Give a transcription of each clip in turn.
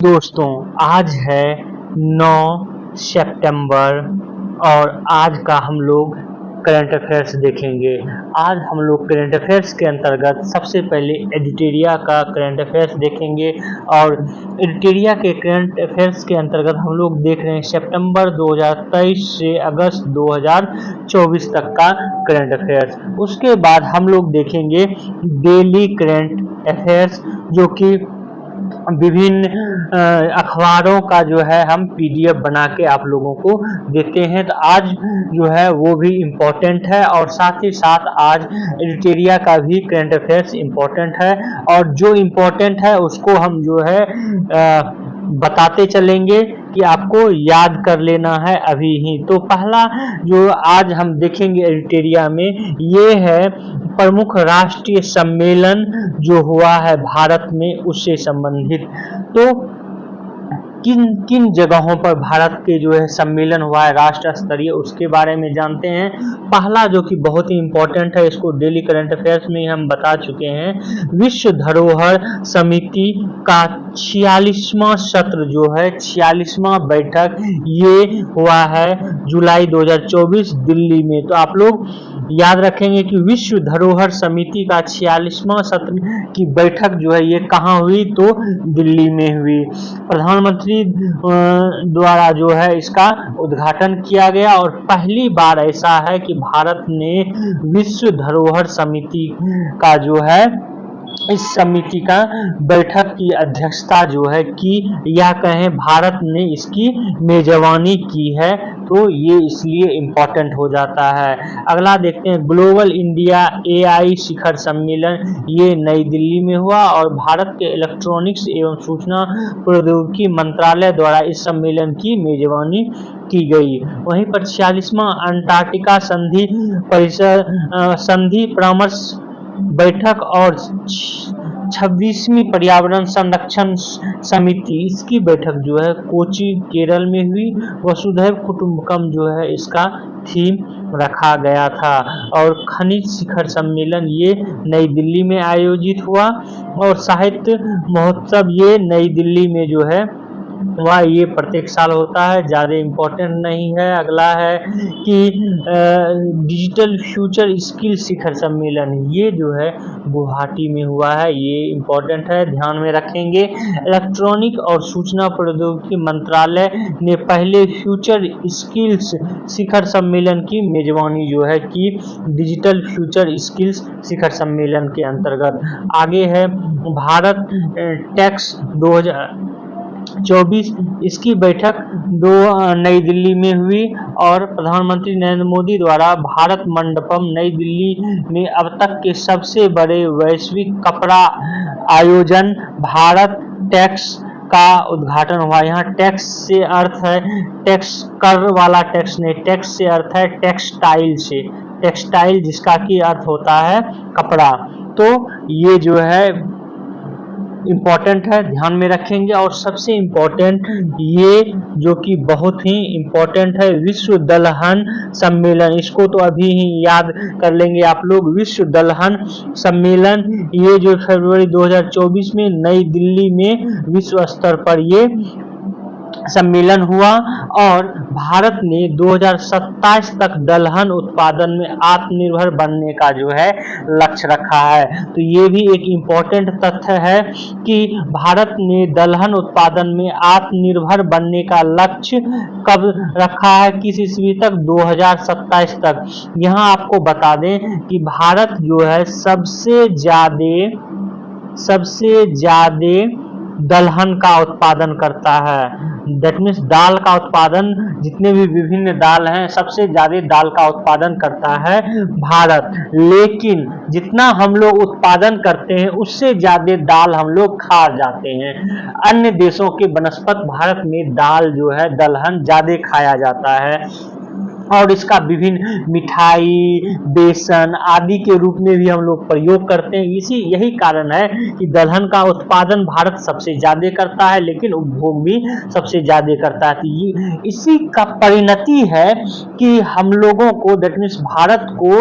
दोस्तों, आज है 9 सितंबर और आज का हम लोग करंट अफेयर्स देखेंगे। आज हम लोग करंट अफेयर्स के अंतर्गत सबसे पहले एडिटोरिया का करंट अफेयर्स देखेंगे और एडिटोरिया के करंट अफेयर्स के अंतर्गत हम लोग देख रहे हैं सितंबर 2023 से अगस्त 2024 तक का करंट अफेयर्स। उसके बाद हम लोग देखेंगे डेली करंट अफेयर्स, जो कि विभिन्न अखबारों का जो है हम पीडीएफ बना के आप लोगों को देते हैं। तो आज जो है वो भी इम्पोर्टेंट है और साथ ही साथ आज एडिटोरिया का भी करंट अफेयर्स इम्पोर्टेंट है और जो इम्पोर्टेंट है उसको हम जो है बताते चलेंगे कि आपको याद कर लेना है अभी ही। तो पहला जो आज हम देखेंगे एडिटोरिया में ये है प्रमुख राष्ट्रीय सम्मेलन जो हुआ है भारत में उससे संबंधित। तो किन किन जगहों पर भारत के जो है सम्मेलन हुआ है राष्ट्र स्तरीय, उसके बारे में जानते हैं। पहला जो कि बहुत ही इम्पोर्टेंट है, इसको डेली करंट अफेयर्स में हम बता चुके हैं, विश्व धरोहर समिति का 46वां सत्र जो है 46वां बैठक ये हुआ है जुलाई 2024 दिल्ली में। तो आप लोग याद रखेंगे कि विश्व धरोहर समिति का 46वां सत्र की बैठक जो है ये कहाँ हुई, तो दिल्ली में हुई। प्रधानमंत्री द्वारा जो है इसका उद्घाटन किया गया और पहली बार ऐसा है कि भारत ने विश्व धरोहर समिति का जो है इस समिति का बैठक की अध्यक्षता जो है की, या कहें भारत ने इसकी मेजबानी की है, तो ये इसलिए इम्पोर्टेंट हो जाता है। अगला देखते हैं ग्लोबल इंडिया एआई शिखर सम्मेलन, ये नई दिल्ली में हुआ और भारत के इलेक्ट्रॉनिक्स एवं सूचना प्रौद्योगिकी मंत्रालय द्वारा इस सम्मेलन की मेजबानी की गई। वहीं पर 46वां अंटार्कटिका संधि परिषद संधि परामर्श बैठक और 26वीं पर्यावरण संरक्षण समिति, इसकी बैठक जो है कोची केरल में हुई। वसुधैव कुटुंबकम जो है इसका थीम रखा गया था। और खनिज शिखर सम्मेलन ये नई दिल्ली में आयोजित हुआ और साहित्य महोत्सव ये नई दिल्ली में जो है वह ये प्रत्येक साल होता है, ज़्यादा इम्पोर्टेंट नहीं है। अगला है कि डिजिटल फ्यूचर स्किल शिखर सम्मेलन, ये जो है गुवाहाटी में हुआ है, ये इम्पोर्टेंट है, ध्यान में रखेंगे। इलेक्ट्रॉनिक और सूचना प्रौद्योगिकी मंत्रालय ने पहले फ्यूचर स्किल्स शिखर सम्मेलन की मेजबानी जो है की डिजिटल फ्यूचर स्किल्स शिखर सम्मेलन के अंतर्गत। आगे है भारत टैक्स 2024, इसकी बैठक नई दिल्ली में हुई और प्रधानमंत्री नरेंद्र मोदी द्वारा भारत मंडपम नई दिल्ली में अब तक के सबसे बड़े वैश्विक कपड़ा आयोजन भारत टैक्स का उद्घाटन हुआ। यहाँ टैक्स से अर्थ है टैक्स कर वाला टैक्स नहीं, टैक्स से अर्थ है टेक्सटाइल से, टेक्सटाइल जिसका की अर्थ होता है कपड़ा। तो ये जो है इम्पोर्टेंट है, ध्यान में रखेंगे। और सबसे इम्पोर्टेंट ये जो कि बहुत ही इम्पोर्टेंट है विश्व दलहन सम्मेलन, इसको तो अभी ही याद कर लेंगे आप लोग। विश्व दलहन सम्मेलन ये जो फरवरी 2024 में नई दिल्ली में विश्व स्तर पर ये सम्मेलन हुआ और भारत ने 2027 तक दलहन उत्पादन में आत्मनिर्भर बनने का जो है लक्ष्य रखा है। तो ये भी एक इम्पोर्टेंट तथ्य है कि भारत ने दलहन उत्पादन में आत्मनिर्भर बनने का लक्ष्य कब रखा है, किस ईस्वी तक, 2027 तक। यहाँ आपको बता दें कि भारत जो है सबसे ज्यादा दलहन का उत्पादन करता है। दैट मीन्स दाल का उत्पादन, जितने भी विभिन्न दाल हैं सबसे ज्यादा दाल का उत्पादन करता है भारत। लेकिन जितना हम लोग उत्पादन करते हैं उससे ज्यादा दाल हम लोग खा जाते हैं। अन्य देशों के बनस्पत भारत में दाल जो है दलहन ज्यादा खाया जाता है। और इसका विभिन्न मिठाई, बेसन आदि के रूप में भी हम लोग प्रयोग करते हैं। यही कारण है कि दलहन का उत्पादन भारत सबसे ज्यादा करता है, लेकिन उपभोग भी सबसे ज्यादा करता है। तो इसी का परिणति है कि हम लोगों को दैट मीन्स भारत को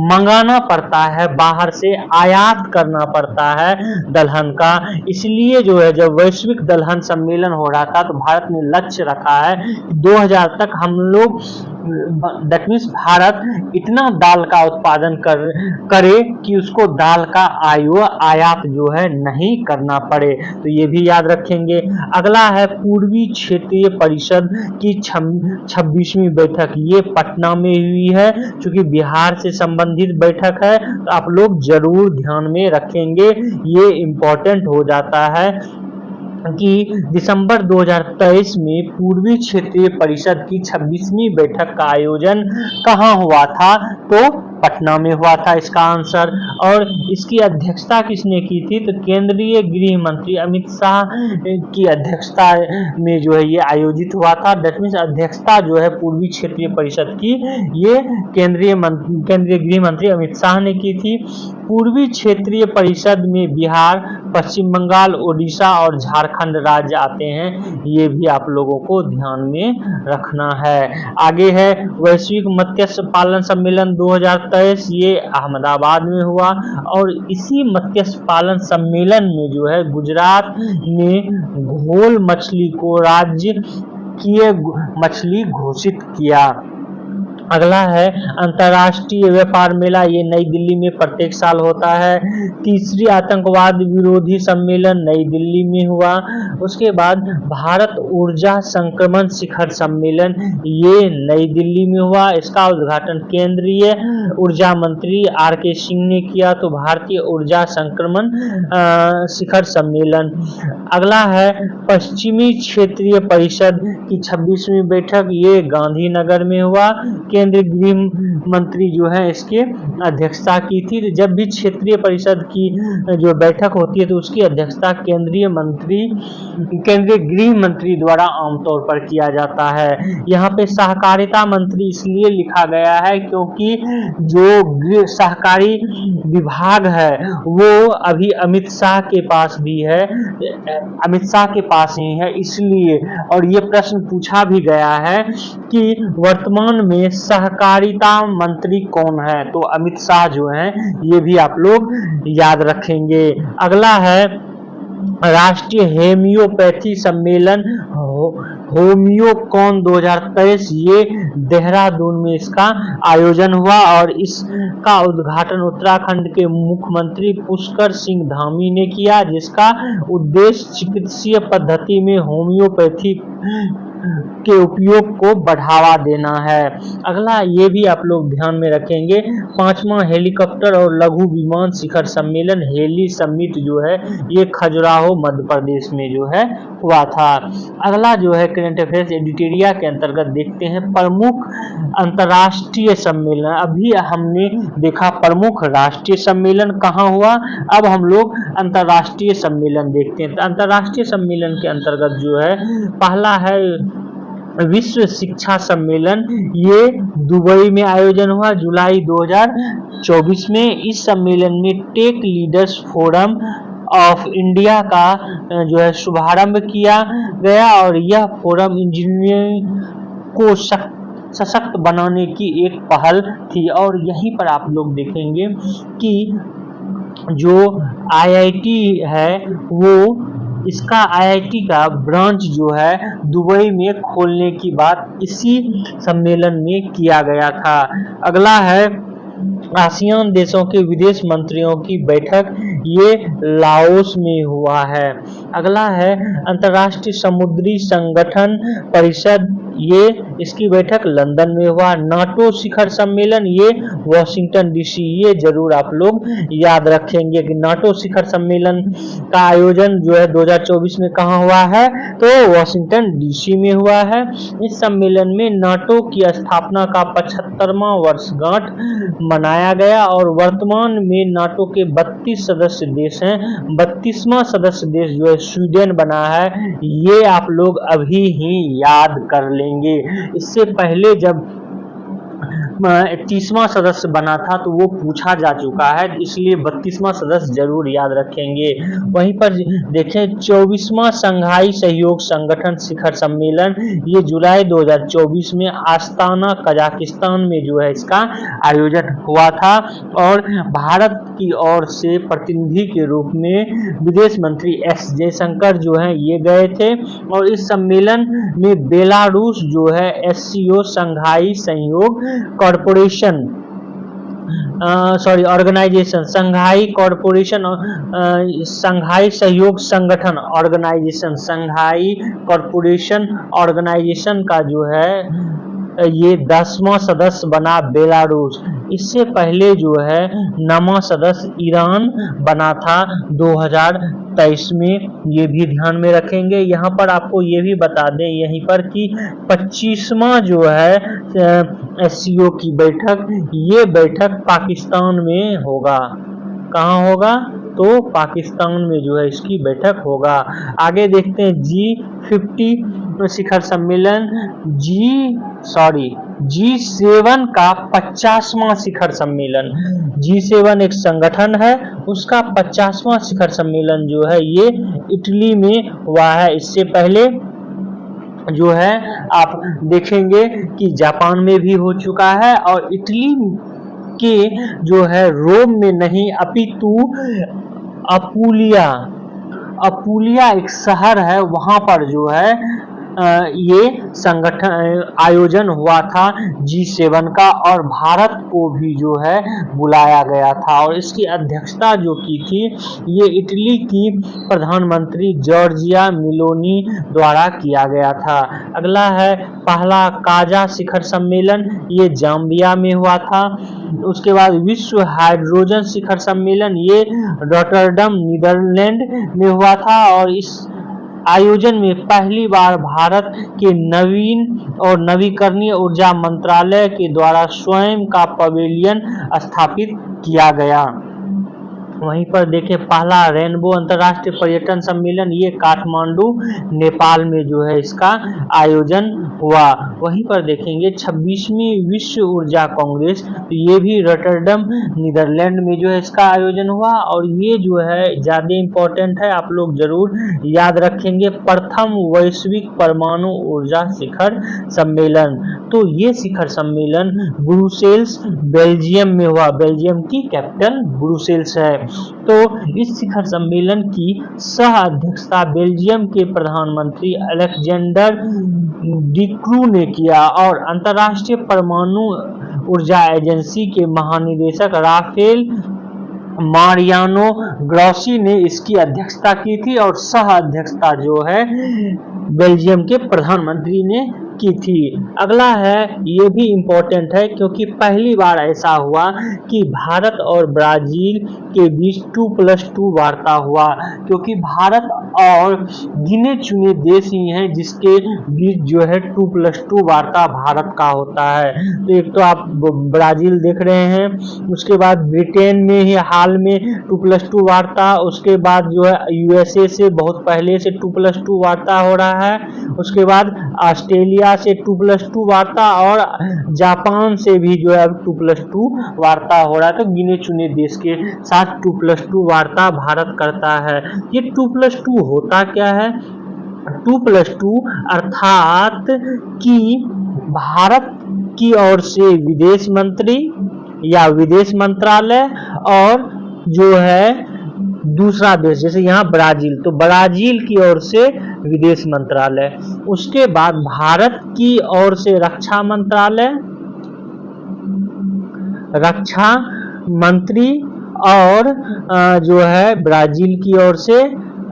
मंगाना पड़ता है, बाहर से आयात करना पड़ता है दलहन का। इसलिए जो है जब वैश्विक दलहन सम्मेलन हो रहा था तो भारत ने लक्ष्य रखा है 2000 तक हम लोग दैट मीन्स भारत इतना दाल का उत्पादन करे कि उसको दाल का आयात जो है नहीं करना पड़े। तो ये भी याद रखेंगे। अगला है पूर्वी क्षेत्रीय परिषद की 26वीं बैठक, ये पटना में हुई है। चूंकि बिहार से संबंधित बैठक है तो आप लोग जरूर ध्यान में रखेंगे, ये इंपॉर्टेंट हो जाता है कि दिसंबर 2023 में पूर्वी क्षेत्रीय परिषद की 26वीं बैठक का आयोजन कहाँ हुआ था? तो पटना में हुआ था इसका आंसर। और इसकी अध्यक्षता किसने की थी? तो केंद्रीय गृह मंत्री अमित शाह की अध्यक्षता में जो है ये आयोजित हुआ था। दैट मीन्स अध्यक्षता जो है पूर्वी क्षेत्रीय परिषद की ये केंद्रीय गृह मंत्री अमित शाह ने की थी। पूर्वी क्षेत्रीय परिषद में बिहार, पश्चिम बंगाल, ओडिशा और झारखंड राज्य आते हैं, ये भी आप लोगों को ध्यान में रखना है। आगे है वैश्विक मत्स्य पालन सम्मेलन 2023, ये अहमदाबाद में हुआ। और इसी मत्स्य पालन सम्मेलन में जो है गुजरात ने घोल मछली को राज्य की मछली घोषित किया। अगला है अंतर्राष्ट्रीय व्यापार मेला, ये नई दिल्ली में प्रत्येक साल होता है। तीसरी आतंकवाद विरोधी सम्मेलन नई दिल्ली में हुआ। उसके बाद भारत ऊर्जा संक्रमण शिखर सम्मेलन, ये नई दिल्ली में हुआ। इसका उद्घाटन केंद्रीय ऊर्जा मंत्री आर.के. सिंह ने किया। तो भारतीय ऊर्जा संक्रमण शिखर सम्मेलन। अगला है पश्चिमी क्षेत्रीय परिषद की 26वीं बैठक, ये गांधीनगर में हुआ। केंद्रीय गृह मंत्री जो है इसके अध्यक्षता की थी। जब भी क्षेत्रीय परिषद की जो बैठक होती है तो उसकी अध्यक्षता केंद्रीय गृह मंत्री द्वारा आमतौर पर किया जाता है। यहाँ पे सहकारिता मंत्री इसलिए लिखा गया है क्योंकि जो सहकारी विभाग है वो अभी अमित शाह के पास भी है, अमित शाह के पास ही है इसलिए। और ये प्रश्न पूछा भी गया है कि वर्तमान में सहकारिता मंत्री कौन है? तो अमित शाह जो हैं, ये भी आप लोग याद रखेंगे। अगला है राष्ट्रीय होम्योपैथी सम्मेलन होम्योकॉन 2023, ये देहरादून में इसका आयोजन हुआ। और इसका उद्घाटन उत्तराखंड के मुख्यमंत्री पुष्कर सिंह धामी ने किया, जिसका उद्देश्य चिकित्सीय पद्धति में होम्योपैथी के उपयोग को बढ़ावा देना है। अगला ये भी आप लोग ध्यान में रखेंगे, 5वां हेलीकॉप्टर और लघु विमान शिखर सम्मेलन हेली समिट जो है ये खजुराहो मध्य प्रदेश में जो है हुआ था। अगला जो है करंट अफेयर्स एडिटोरिया के अंतर्गत देखते हैं प्रमुख अंतर्राष्ट्रीय सम्मेलन। अभी हमने देखा प्रमुख राष्ट्रीय सम्मेलन कहाँ हुआ, अब हम लोग अंतर्राष्ट्रीय सम्मेलन देखते हैं। तो अंतर्राष्ट्रीय सम्मेलन के अंतर्गत जो है पहला है विश्व शिक्षा सम्मेलन, ये दुबई में आयोजन हुआ जुलाई 2024 में। इस सम्मेलन में tech leaders forum of India का जो है शुभारंभ किया गया और यह फोरम इंजीनियरिंग को सशक्त बनाने की एक पहल थी। और यहीं पर आप लोग देखेंगे कि जो आईआईटी है वो इसका आईआईटी का ब्रांच जो है दुबई में खोलने की बात इसी सम्मेलन में किया गया था। अगला है आसियान देशों के विदेश मंत्रियों की बैठक, ये लाओस में हुआ है। अगला है अंतर्राष्ट्रीय समुद्री संगठन परिषद, ये इसकी बैठक लंदन में हुआ। नाटो शिखर सम्मेलन, ये वॉशिंगटन डीसी, ये जरूर आप लोग याद रखेंगे कि नाटो शिखर सम्मेलन का आयोजन जो है 2024 में कहाँ हुआ है, तो वॉशिंगटन डीसी में हुआ है। इस सम्मेलन में नाटो की स्थापना का 75वां वर्षगांठ मनाया गया और वर्तमान में नाटो के 32 सदस्य देश हैं। 32वां सदस्य देश जो है स्वीडन बना है, ये आप लोग अभी ही याद कर लेंगे। इससे पहले जब 30वां सदस्य बना था, तो वो पूछा जा चुका है, इसलिए 32वां सदस्य जरूर याद रखेंगे। वहीं पर देखें 24वां संघाई सहयोग संगठन शिखर सम्मेलन, ये जुलाई 2024 में आस्ताना कजाकिस्तान में जो है इसका आयोजन हुआ था, और भारत की ओर से प्रतिनिधि के रूप में विदेश मंत्री एस जयशंकर जो है ये गए थे। और इस सम्मेलन में बेलारूस जो है एससीओ संघाई सहयोग कॉरपोरेशन ऑर्गेनाइजेशन, संघाई कॉरपोरेशन, संघाई सहयोग संगठन ऑर्गेनाइजेशन, संघाई कॉरपोरेशन ऑर्गेनाइजेशन का जो है ये 10वां सदस्य बना बेलारूस। इससे पहले जो है 9वां सदस्य ईरान बना था 2023 में, ये भी ध्यान में रखेंगे। यहाँ पर आपको ये भी बता दें यहीं पर कि 25वां जो है एससीओ की बैठक, ये बैठक पाकिस्तान में होगा। कहाँ होगा? तो पाकिस्तान में जो है इसकी बैठक होगा। आगे देखते हैं G50 शिखर सम्मेलन, G7 का 50वां शिखर सम्मेलन। G7 एक संगठन है, उसका 50वां शिखर सम्मेलन जो है ये इटली में हुआ है। इससे पहले जो है आप देखेंगे कि जापान में भी हो चुका है, और इटली के जो है रोम में नहीं अपितु अपुलिया एक शहर है, वहां पर जो है ये संगठन आयोजन हुआ था G7 का, और भारत को भी जो है बुलाया गया था, और इसकी अध्यक्षता जो की थी ये इटली की प्रधानमंत्री जॉर्जिया मेलोनी द्वारा किया गया था। अगला है पहला काजा शिखर सम्मेलन, ये जाम्बिया में हुआ था। उसके बाद विश्व हाइड्रोजन शिखर सम्मेलन, ये रॉटरडम नीदरलैंड में हुआ था, और इस आयोजन में पहली बार भारत के नवीन और नवीकरणीय ऊर्जा मंत्रालय के द्वारा स्वयं का पवेलियन स्थापित किया गया। वहीं पर देखें पहला रेनबो अंतर्राष्ट्रीय पर्यटन सम्मेलन, ये काठमांडू नेपाल में जो है इसका आयोजन हुआ। वहीं पर देखेंगे 26वीं विश्व ऊर्जा कांग्रेस, तो ये भी रॉटरडम नीदरलैंड में जो है इसका आयोजन हुआ, और ये जो है ज्यादा इंपॉर्टेंट है, आप लोग जरूर याद रखेंगे। प्रथम वैश्विक परमाणु ऊर्जा शिखर सम्मेलन, तो ये शिखर सम्मेलन ब्रुसेल्स बेल्जियम में हुआ, बेल्जियम की कैपिटल ब्रुसेल्स है। तो इस शिखर सम्मेलन की सह अध्यक्षता बेल्जियम के प्रधानमंत्री अलेक्जेंडर डिक्रू ने किया, और अंतर्राष्ट्रीय परमाणु ऊर्जा एजेंसी के महानिदेशक राफेल मारियानो ग्रॉसी ने इसकी अध्यक्षता की थी, और सह अध्यक्षता जो है बेल्जियम के प्रधानमंत्री ने की थी। अगला है, ये भी इम्पोर्टेंट है क्योंकि पहली बार ऐसा हुआ कि भारत और ब्राजील के बीच 2+2 वार्ता हुआ, क्योंकि भारत और गिने चुने देश ही हैं जिसके बीच जो है 2+2 वार्ता भारत का होता है। तो एक तो आप ब्राजील देख रहे हैं, उसके बाद ब्रिटेन में ही हाल में 2+2 वार्ता, उसके बाद जो है यूएसए से बहुत पहले से 2+2 वार्ता हो रहा है, उसके बाद ऑस्ट्रेलिया से 2+2 वार्ता, और जापान से भी जो है 2+2 वार्ता हो रहा है। तो गिने चुने देश के साथ 2+2 वार्ता भारत करता है। ये 2+2 होता क्या है? 2+2 अर्थात कि भारत की ओर से विदेश मंत्री या विदेश मंत्रालय, और जो है दूसरा देश जैसे यहाँ ब्राजील, तो ब्राजील की ओर से विदेश मंत्रालय, उसके बाद भारत की ओर से रक्षा मंत्रालय, रक्षा मंत्री, और जो है ब्राजील की ओर से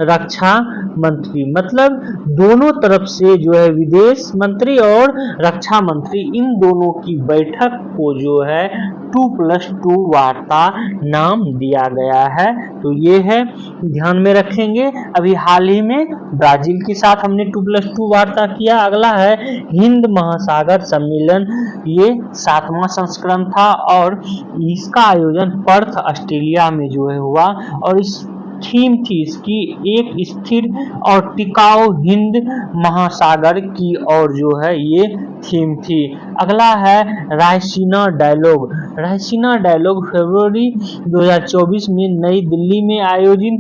रक्षा मंत्री। मतलब दोनों तरफ से जो है विदेश मंत्री और रक्षा मंत्री, इन दोनों की बैठक को जो है 2+2 वार्ता नाम दिया गया है। तो ये है, ध्यान में रखेंगे। अभी हाल ही में ब्राजील के साथ हमने 2+2 वार्ता किया। अगला है हिंद महासागर सम्मेलन, ये 7वां संस्करण था, और इसका आयोजन पर्थ ऑस्ट्रेलिया में जो है हुआ, और इस थीम थी इसकी एक स्थिर और टिकाऊ हिंद महासागर की और जो है ये थीम थी। अगला है रायसीना डायलॉग। रायसीना डायलॉग फरवरी 2024 में नई दिल्ली में आयोजित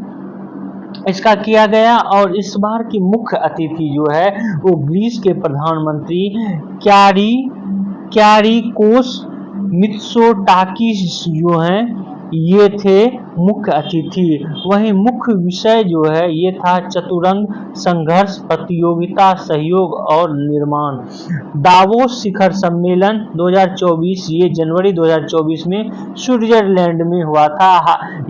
इसका किया गया और इस बार की मुख्य अतिथि जो है वो ग्रीस के प्रधानमंत्री क्यारिकोस मित्सोटाकिस जो हैं ये थे मुख्य अतिथि। वहीं मुख्य विषय जो है ये था चतुरंग संघर्ष, प्रतियोगिता, सहयोग और निर्माण। दावोस शिखर सम्मेलन 2024 ये जनवरी 2024 में स्विट्जरलैंड में हुआ था।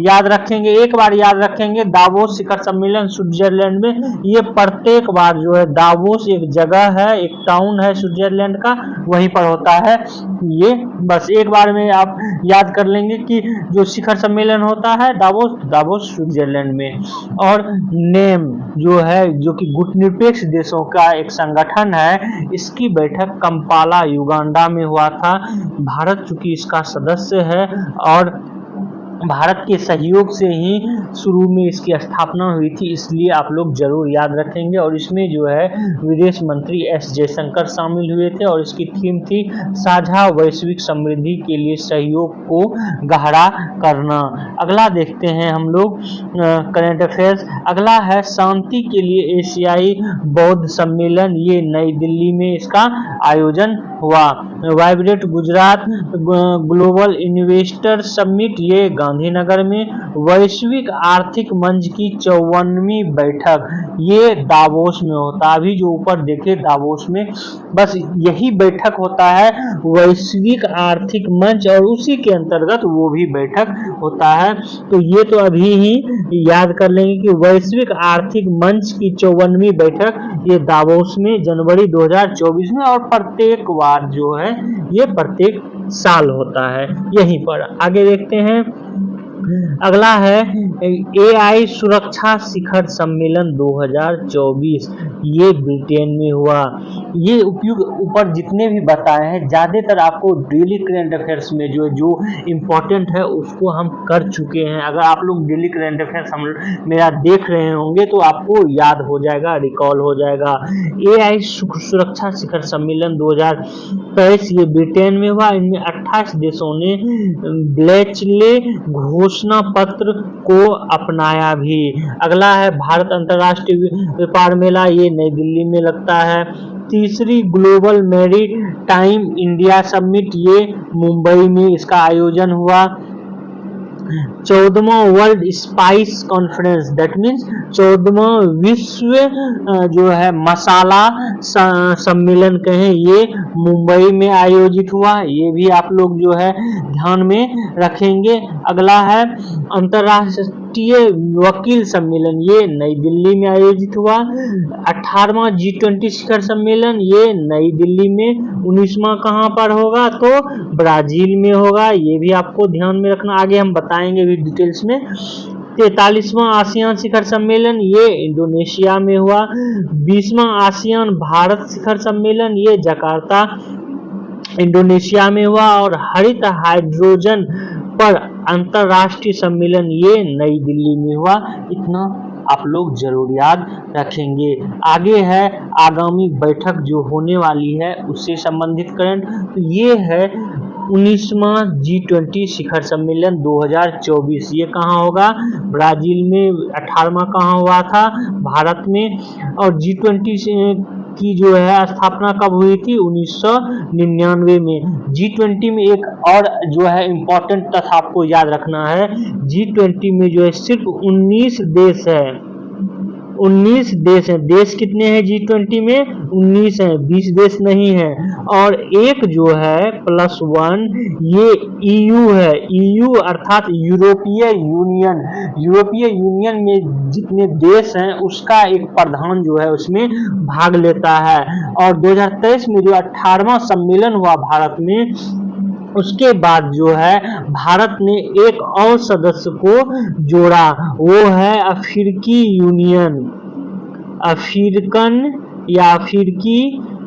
याद रखेंगे, एक बार याद रखेंगे, दावोस शिखर सम्मेलन स्विट्जरलैंड में। ये प्रत्येक बार जो है दावोस एक जगह है, एक टाउन है स्विट्जरलैंड का, वहीं पर होता है। ये बस एक बार में आप याद कर लेंगे कि जो शिखर सम्मेलन होता है दावोस स्विट्जरलैंड में। और नेम जो है जो कि गुटनिरपेक्ष देशों का एक संगठन है, इसकी बैठक कंपाला युगांडा में हुआ था। भारत चूंकि इसका सदस्य है और भारत के सहयोग से ही शुरू में इसकी स्थापना हुई थी, इसलिए आप लोग जरूर याद रखेंगे। और इसमें जो है विदेश मंत्री एस जयशंकर शामिल हुए थे और इसकी थीम थी साझा वैश्विक समृद्धि के लिए सहयोग को गहरा करना। अगला देखते हैं हम लोग करंट अफेयर्स। अगला है शांति के लिए एशियाई बौद्ध सम्मेलन, ये नई दिल्ली में इसका आयोजन हुआ। Vibrant Gujarat global investor summit, ये गांधीनगर में। वैश्विक आर्थिक मंच की 54वीं बैठक, ये दावोस में होता है। अभी जो ऊपर देखे दावोस में बस यही बैठक होता है वैश्विक आर्थिक मंच, और उसी के अंतर्गत वो भी बैठक होता है। तो ये तो अभी ही याद कर लेंगे कि वैश्विक आर्थिक मंच की 54वीं बैठक ये दावोस में जनवरी 2024 में, और प्रत्येक बार जो है ये प्रत्येक साल होता है यहीं पर। आगे देखते हैं। अगला है AI सुरक्षा शिखर सम्मेलन 2024, ये ब्रिटेन में हुआ। ये उपयुक्त ऊपर जितने भी बताए हैं ज्यादातर आपको डेली करंट अफेयर्स में जो इम्पोर्टेंट है उसको हम कर चुके हैं। अगर आप लोग डेली करंट अफेयर्स मेरा देख रहे होंगे तो आपको याद हो जाएगा, रिकॉल हो जाएगा। AI सुरक्षा शिखर सम्मेलन 2023 ये ब्रिटेन में हुआ। इनमें 28 देशों ने ब्लेचले घोषणा पत्र को अपनाया भी। अगला है भारत अंतर्राष्ट्रीय व्यापार मेला, ये नई दिल्ली में लगता है। तीसरी ग्लोबल मैरीटाइम इंडिया समिट, ये मुंबई में इसका आयोजन हुआ। 14वां world spice conference, that means 14वां विश्व जो है मसाला सम्मेलन कहें, ये मुंबई में आयोजित हुआ। ये भी आप लोग जो है ध्यान में रखेंगे। अगला है अंतरराष्ट्रीय वकील सम्मेलन, ये नई दिल्ली में आयोजित हुआ। 18वां G20 शिखर सम्मेलन, ये नई दिल्ली में। 19वां कहां पर होगा तो ब्राजील में होगा, ये भी आपको ध्यान में रखना, आगे हम बताएंगे भी डिटेल्स में। 43वां आसियान शिखर सम्मेलन, ये इंडोनेशिया में हुआ। 20वां आसियान भारत शिखर सम्मेलन, ये जकार्ता इंडोनेशिया में हुआ। और हरित हाइड्रोजन पर अंतरराष्ट्रीय सम्मेलन, ये नई दिल्ली में हुआ। इतना आप लोग जरूर याद रखेंगे। आगे है आगामी बैठक जो होने वाली है उससे संबंधित करंट, तो ये है 19वां G20 शिखर सम्मेलन 2024, ये कहाँ होगा ब्राजील में। 18वां कहाँ हुआ था भारत में। और G20 की जो है स्थापना कब हुई थी 1999 में। G20 में एक और जो है इम्पोर्टेंट तथ्य आपको याद रखना है, G20 में जो है सिर्फ 19 देश है। 19 देश हैं। देश कितने हैं G20 में 19 हैं, 20 देश नहीं है। और एक जो है +1 ये EU है। EU अर्थात यूरोपीय यूनियन। यूरोपीय यूनियन में जितने देश हैं उसका एक प्रधान जो है उसमें भाग लेता है। और 2023 में जो 18वां सम्मेलन हुआ भारत में, उसके बाद जो है भारत ने एक और सदस्य को जोड़ा, वो है अफ्रीकी यूनियन, अफ्रीकन या अफ्रीकी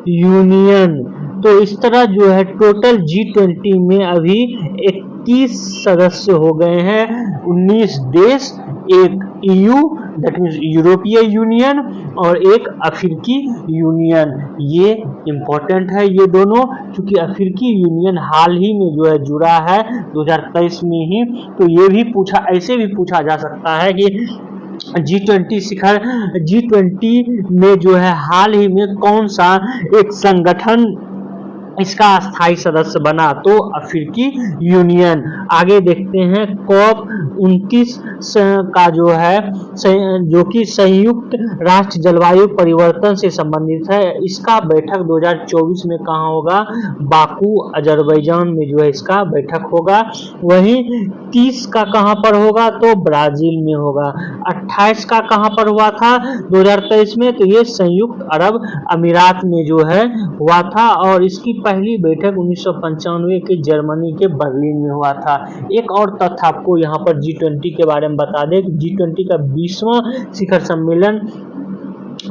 यूनियन। तो इस तरह जो है टोटल G20 में अभी 21 सदस्य हो गए हैं, 19 देश, एक EU दैट मीन्स यूरोपीय यूनियन और एक अफ्रीकी यूनियन। ये इम्पोर्टेंट है ये दोनों, क्योंकि अफ्रीकी यूनियन हाल ही में जो है जुड़ा है 2023 में ही। तो ये भी पूछा, ऐसे भी पूछा जा सकता है कि G20 शिखर, G20 में जो है हाल ही में कौन सा एक संगठन इसका स्थायी सदस्य बना, तो अफ्रीकी यूनियन। आगे देखते हैं COP 29 का जो है जो कि संयुक्त राष्ट्र जलवायु परिवर्तन से संबंधित है। इसका बैठक 2024 में कहाँ होगा? बाकू अजरबैजान में जो है इसका बैठक होगा। वहीं 30 का कहाँ पर होगा? तो ब्राजील में होगा। 28 का कहाँ पर हुआ था 2023 में? तो ये संयुक्त अरब अमीरात में जो है हुआ था, और इसकी पहली बैठक 1995 के जर्मनी के बर्लिन में हुआ था। एक और तथ्य आपको यहाँ पर G20 के बारे में बता दें, G20 का 20वां शिखर सम्मेलन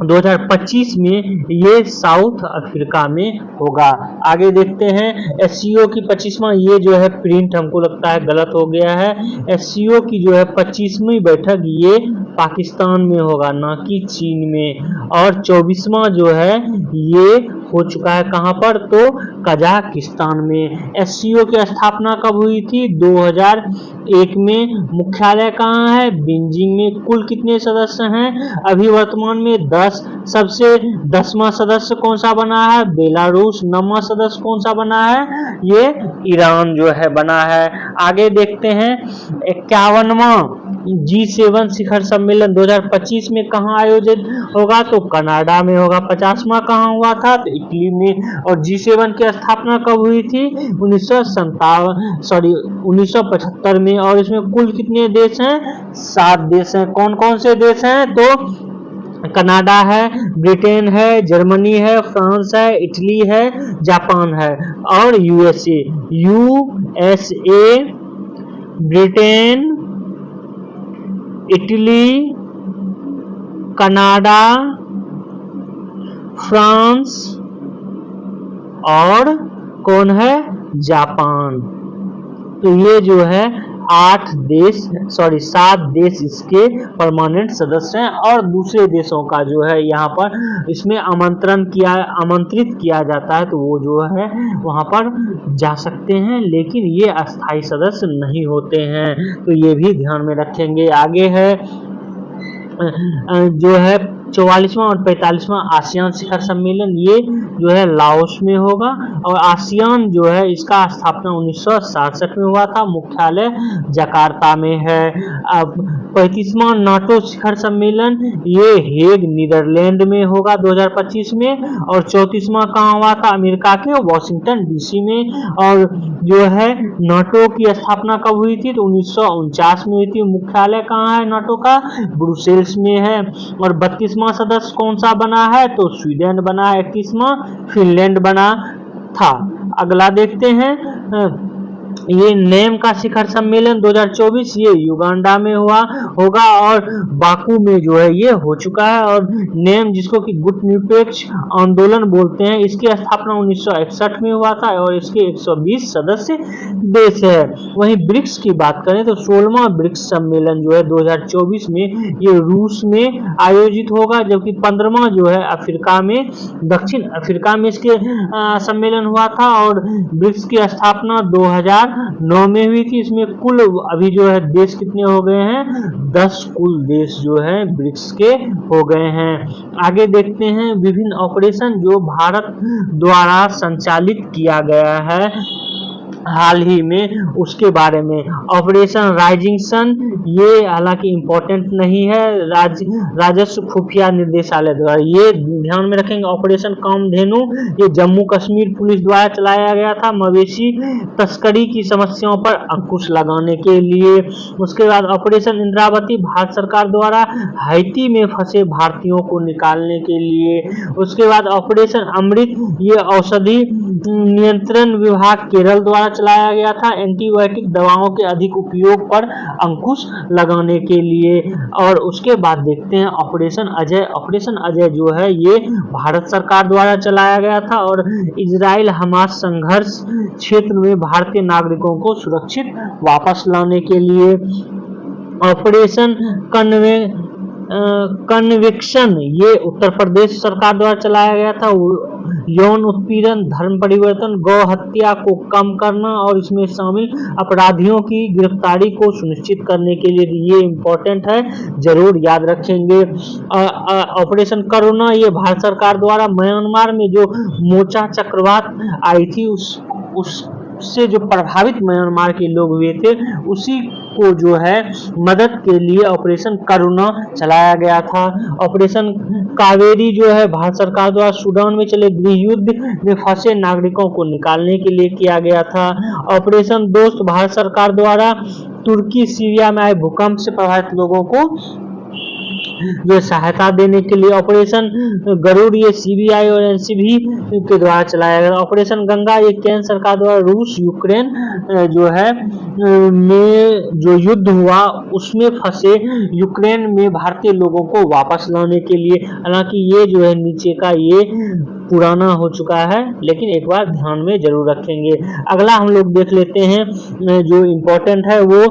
2025 में ये साउथ अफ्रीका में होगा। आगे देखते हैं SCO की 25वां, ये जो है प्रिंट हमको लगता है गलत हो गया है। SCO की जो है 25वीं बैठक ये पाकिस्तान में होगा, ना कि चीन में। और 24वां जो है ये हो चुका है कहाँ पर? तो कजाकिस्तान में। SCO की स्थापना कब हुई थी? 2001 में। मुख्यालय कहाँ है? बीजिंग में। कुल कितने सदस्य हैं? अभी वर्तमान में 10। सबसे 10वां सदस्य कौन सा बना है? बेलारूस। 9वां सदस्य कौन सा बना है? ये ईरान जो है बना है। आगे देखते हैं 51वां G7 शिखर सम्मेलन 2025 में कहाँ आयोजित होगा? तो कनाडा में होगा। 50वां कहाँ हुआ था? तो इटली में। और G7 की स्थापना कब हुई थी? 1975 में। और इसमें कुल कितने देश हैं? 7 देश हैं। कौन कौन से देश हैं? तो कनाडा है, ब्रिटेन है, जर्मनी है, फ्रांस है, इटली है, जापान है और USA। Britain, Italy, Canada, France और कौन है? जापान। तो ये जो है 7 देश इसके परमानेंट सदस्य हैं, और दूसरे देशों का जो है यहाँ पर इसमें आमंत्रित किया जाता है, तो वो जो है वहाँ पर जा सकते हैं, लेकिन ये अस्थायी सदस्य नहीं होते हैं। तो ये भी ध्यान में रखेंगे। आगे है जो है 44वां और 45वां आसियान शिखर सम्मेलन, ये जो है लाओस में होगा। और आसियान जो है इसका स्थापना 1967 में हुआ था, मुख्यालय जकार्ता में है। अब 35वां नाटो शिखर सम्मेलन ये हेग नीदरलैंड में होगा 2025 में। और 34वां कहाँ हुआ था? अमेरिका के वॉशिंगटन DC में। और जो है नाटो की स्थापना कब हुई थी? तो 1949 में हुई थी। मुख्यालय कहाँ है नाटो का? ब्रुसेल्स में है। और 32वां सदस्य कौन सा बना है? तो स्वीडन बना है। 31वां फिनलैंड बना था। अगला देखते हैं ये नेम का शिखर सम्मेलन 2024 ये युगांडा में होगा और बाकू में जो है ये हो चुका है। और नेम जिसको कि गुट निरपेक्ष आंदोलन बोलते हैं, इसकी स्थापना 1961 में हुआ था और इसके 120 सदस्य देश है। वहीं ब्रिक्स की बात करें तो 16वां ब्रिक्स सम्मेलन जो है 2024 में ये रूस में आयोजित होगा, जबकि 15वां जो है अफ्रीका में, दक्षिण अफ्रीका में इसके सम्मेलन हुआ था। और ब्रिक्स की स्थापना 2009 में हुई थी। इसमें कुल अभी जो है देश कितने हो गए हैं? 10 कुल देश जो है ब्रिक्स के हो गए हैं। आगे देखते हैं विभिन्न ऑपरेशन जो भारत द्वारा संचालित किया गया है हाल ही में, उसके बारे में। ऑपरेशन राइजिंग सन ये हालांकि इम्पोर्टेंट नहीं है, राजस्व खुफिया निर्देशालय द्वारा, ये ध्यान में रखेंगे। ऑपरेशन कामधेनु ये जम्मू कश्मीर पुलिस द्वारा चलाया गया था मवेशी तस्करी की समस्याओं पर अंकुश लगाने के लिए। उसके बाद ऑपरेशन इंद्रावती भारत सरकार द्वारा हैती में फंसे भारतीयों को निकालने के लिए। उसके बाद ऑपरेशन अमृत ये औषधि नियंत्रण विभाग केरल द्वारा चलाया गया था, एंटीबायोटिक दवाओं के अधिक उपयोग पर अंकुश लगाने के लिए। और उसके बाद देखते हैं ऑपरेशन अजय। ऑपरेशन अजय जो है ये भारत सरकार द्वारा चलाया गया था और इजराइल हमास संघर्ष क्षेत्र में भारतीय नागरिकों को सुरक्षित वापस लाने के लिए। ऑपरेशन कन्विक्शन ये उत्तर प्रदेश सरकार द्वारा चलाया गया था। यौन उत्पीड़न, धर्म परिवर्तन, गौ हत्या को कम करना और इसमें शामिल अपराधियों की गिरफ्तारी को सुनिश्चित करने के लिए ये इम्पोर्टेंट है, जरूर याद रखेंगे। ऑपरेशन करुणा ये भारत सरकार द्वारा म्यांमार में जो मोचा चक्रवात आई थी उससे जो प्रभावित म्यांमार के लोग हुए थे उसी को जो है मदद के लिए ऑपरेशन करुणा चलाया गया था। ऑपरेशन कावेरी जो है भारत सरकार द्वारा सूडान में चले गृह युद्ध में फंसे नागरिकों को निकालने के लिए किया गया था। ऑपरेशन दोस्त भारत सरकार द्वारा तुर्की सीरिया में आए भूकंप से प्रभावित लोगों को जो सहायता देने के लिए। ऑपरेशन गरुड़ ये सीबीआई और एनसीबी के द्वारा चलाया गया। ऑपरेशन गंगा ये केंद्र सरकार द्वारा रूस यूक्रेन जो है में जो युद्ध हुआ उसमें फंसे यूक्रेन में भारतीय लोगों को वापस लाने के लिए। हालांकि ये जो है नीचे का ये पुराना हो चुका है, लेकिन एक बार ध्यान में जरूर रखेंगे। अगला हम लोग देख लेते हैं जो इम्पोर्टेंट है वो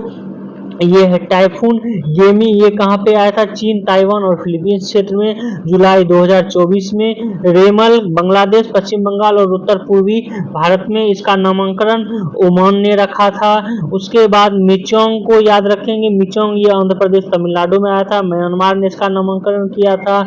ये है टाइफून गेमी। ये कहाँ पे आया था? चीन, ताइवान और फिलीपींस क्षेत्र में जुलाई 2024 में। रेमल बांग्लादेश, पश्चिम बंगाल और उत्तर पूर्वी भारत में इसका नामकरण ओमान ने रखा था। उसके बाद मिचोंग को याद रखेंगे। मिचोंग ये आंध्र प्रदेश तमिलनाडु में आया था। म्यांमार ने इसका नामकरण किया था।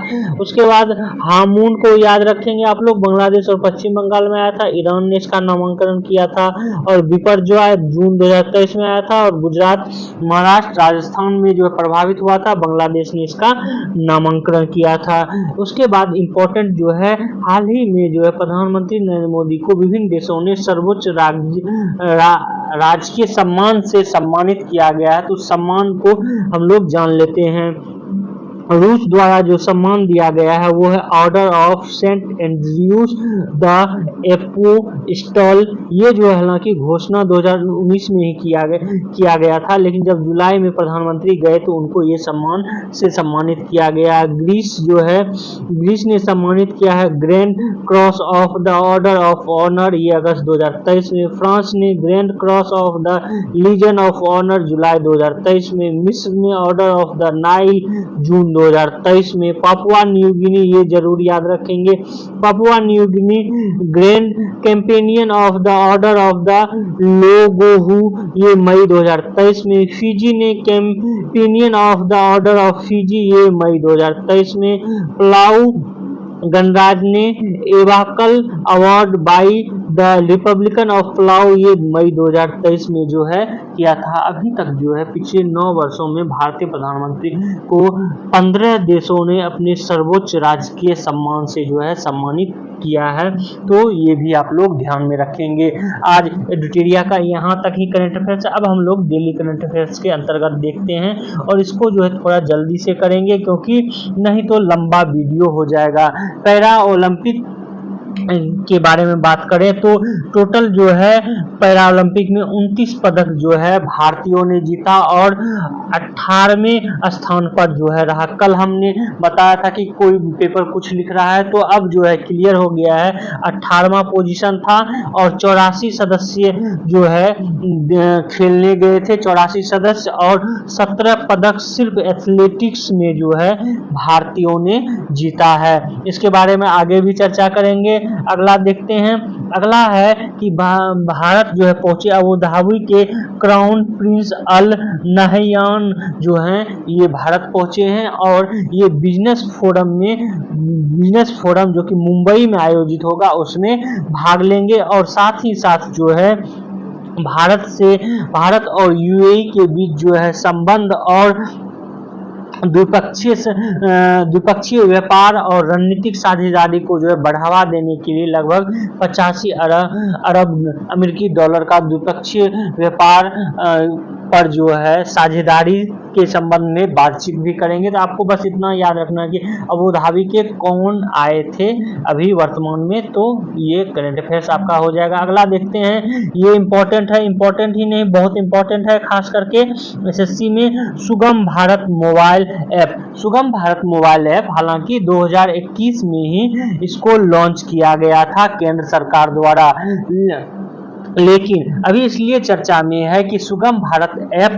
उसके बाद हामून को याद रखेंगे आप लोग, बांग्लादेश और पश्चिम बंगाल में आया था। ईरान ने इसका नामकरण किया था। और बिपरजॉय जून 2023 में आया था। और गुजरात, महाराष्ट्र, राजस्थान में जो है प्रभावित हुआ था, बांग्लादेश ने इसका नामांकन किया था। उसके बाद इम्पोर्टेंट जो है हाल ही में जो है प्रधानमंत्री नरेंद्र मोदी को विभिन्न देशों ने सर्वोच्च राजकीय सम्मान से सम्मानित किया गया है, तो सम्मान को हम लोग जान लेते हैं। रूस द्वारा जो सम्मान दिया गया है वो है order of Saint Andrews the apostle. ये जो है हालांकि घोषणा 2019 में ही किया गया था, लेकिन जब जुलाई में प्रधानमंत्री गए तो उनको ये सम्मान से सम्मानित किया गया। ग्रीस जो है, ग्रीस ने सम्मानित किया है grand cross of the order of honour, ये अगस्त 2023 में। फ्रांस ने grand cross of the legion of honour जुलाई 2023 में। मिस्र ने ऑर्डर ऑफ द नाइल जून 2023 में। पापुआ न्यू गिनी ये जरूर याद रखेंगे, Papua New Guinea grand companion of the order of the Logohu ये मई 2023 में। फिजी ने companion of the order of Fiji ये मई 2023 में। पलाऊ गणराज ने Ebakl award by the republican of Palau ये मई 2023 में जो है किया था। अभी तक जो है पिछले 9 वर्षों में भारतीय प्रधानमंत्री को 15 देशों ने अपने सर्वोच्च राजकीय सम्मान से जो है सम्मानित किया है, तो ये भी आप लोग ध्यान में रखेंगे। आज एडिटोरिया का यहाँ तक ही करंट अफेयर्स। अब हम लोग डेली करंट अफेयर्स के अंतर्गत देखते हैं और इसको जो है थोड़ा जल्दी से करेंगे क्योंकि नहीं तो लंबा वीडियो हो जाएगा। पैरा ओलंपिक के बारे में बात करें तो टोटल जो है पैरा ओलंपिक में 29 पदक जो है भारतीयों ने जीता और 18वें स्थान पर जो है रहा। कल हमने बताया था कि कोई पेपर कुछ लिख रहा है, तो अब जो है क्लियर हो गया है, 18वां पोजीशन था और 84 सदस्य जो है खेलने गए थे, 84 सदस्य, और 17 पदक सिर्फ एथलेटिक्स में जो है भारतीयों ने जीता है। इसके बारे में आगे भी चर्चा करेंगे। अगला देखते हैं। अगला है कि भारत जो है पहुंचे अबू धाबी के क्राउन प्रिंस अल नहयान जो हैं ये भारत पहुंचे हैं और ये बिजनेस फोरम जो कि मुंबई में आयोजित होगा उसमें भाग लेंगे और साथ ही साथ जो है भारत और यूएई के बीच जो है संबंध और द्विपक्षीय व्यापार और रणनीतिक साझेदारी को जो है बढ़ावा देने के लिए लगभग 85 अरब अमेरिकी डॉलर का द्विपक्षीय व्यापार पर जो है साझेदारी के संबंध में बातचीत भी करेंगे। तो आपको बस इतना याद रखना कि अबू धाबी के कौन आए थे अभी वर्तमान में, तो ये करंट अफेयर्स आपका हो जाएगा। अगला देखते हैं, ये इंपॉर्टेंट है, इंपॉर्टेंट ही नहीं बहुत इंपॉर्टेंट है, खास करके एसएससी में सुगम भारत मोबाइल ऐप। सुगम भारत मोबाइल ऐप हालांकि 2021 में ही इसको लॉन्च किया गया था केंद्र सरकार द्वारा, लेकिन अभी इसलिए चर्चा में है कि सुगम भारत ऐप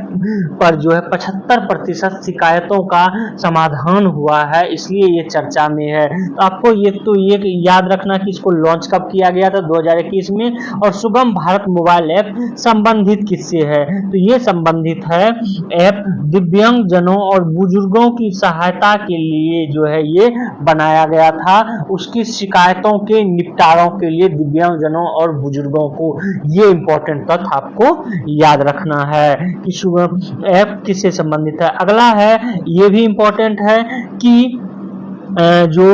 पर जो है 75% शिकायतों का समाधान हुआ है, इसलिए ये चर्चा में है। तो आपको ये याद रखना कि इसको लॉन्च कब किया गया था, 2021 में। और सुगम भारत मोबाइल ऐप संबंधित किससे है, तो ये संबंधित है ऐप दिव्यांग जनों और बुजुर्गों की सहायता के लिए जो है ये बनाया गया था, उसकी शिकायतों के निपटारों के लिए दिव्यांग जनों और बुजुर्गों को। ये इंपॉर्टेंट तथ्य आपको याद रखना है कि सुगम ऐप किससे संबंधित है। अगला है, ये भी इंपॉर्टेंट है कि जो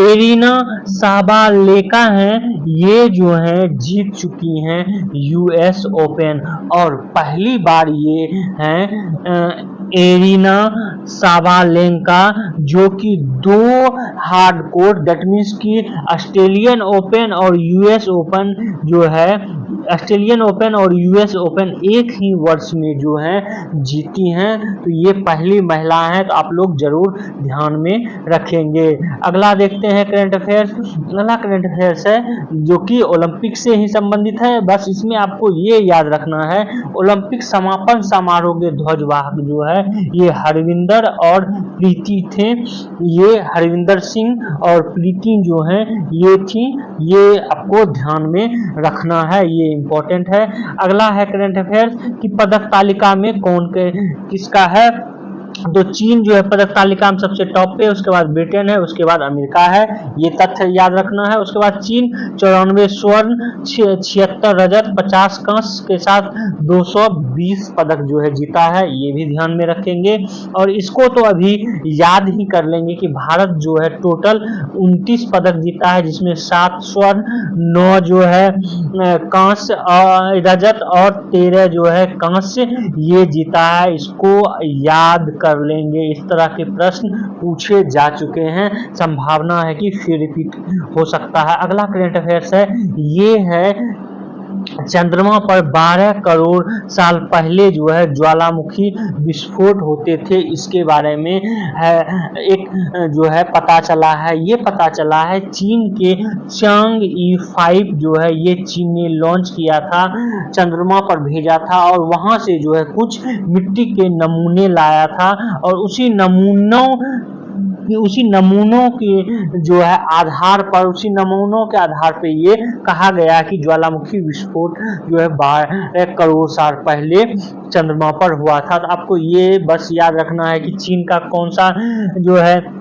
एरिना साबालेका हैं, ये जो है जीत चुकी हैं यूएस ओपन, और पहली बार ये हैं एरिना साबालेंका जो कि 2 हार्डकोर, दैट मीन्स कि ऑस्ट्रेलियन ओपन और यूएस ओपन जो है, ऑस्ट्रेलियन ओपन और यूएस ओपन एक ही वर्ष में जो है जीती हैं। तो ये पहली महिला हैं, तो आप लोग जरूर ध्यान में रखेंगे। अगला देखते हैं करंट अफेयर्स। अगला करंट अफेयर्स है जो कि ओलंपिक से ही संबंधित है। बस इसमें आपको ये याद रखना है, ओलंपिक समापन समारोह के ध्वजवाहक जो है ये हरविंदर और प्रीति थे। ये हरविंदर सिंह और प्रीति जो हैं ये थी, ये आपको ध्यान में रखना है, ये इंपॉर्टेंट है। अगला है करंट अफेयर्स कि पदक तालिका में कौन किसका है, तो चीन जो है पदक तालिका में सबसे टॉप पे, उसके बाद ब्रिटेन है, उसके बाद अमेरिका है, ये तथ्य याद रखना है। उसके बाद चीन 94 स्वर्ण, 76 रजत, 50 कांस्य के साथ 220 पदक जो है जीता है, ये भी ध्यान में रखेंगे। और इसको तो अभी याद ही कर लेंगे कि भारत जो है टोटल 29 पदक जीता है, जिसमें 7 स्वर्ण, 9 जो है कांस्य रजत और 13 जो है कांस्य ये जीता है। इसको याद कर लेंगे, इस तरह के प्रश्न पूछे जा चुके हैं, संभावना है कि फिर रिपीट हो सकता है। अगला करंट अफेयर्स है, ये है चंद्रमा पर 12 करोड़ साल पहले जो है ज्वालामुखी विस्फोट होते थे, इसके बारे में है एक जो है पता चला है। ये पता चला है चीन के चांगई 5 जो है ये चीन ने लॉन्च किया था, चंद्रमा पर भेजा था और वहां से जो है कुछ मिट्टी के नमूने लाया था, और उसी नमूनों के जो है आधार पर, उसी नमूनों के आधार पर ये कहा गया कि ज्वालामुखी विस्फोट जो है 12 करोड़ साल पहले चंद्रमा पर हुआ था। तो आपको ये बस याद रखना है कि चीन का कौन सा जो है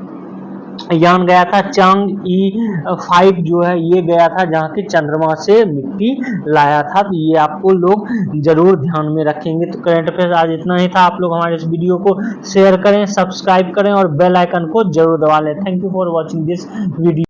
यान गया था, चांगई 5 जो है ये गया था जहाँ की चंद्रमा से मिट्टी लाया था। तो ये आपको लोग जरूर ध्यान में रखेंगे। तो करंट अफेयर्स आज इतना ही था। आप लोग हमारे इस वीडियो को शेयर करें, सब्सक्राइब करें और बेल आइकन को जरूर दबा लें। Thank you for watching this video.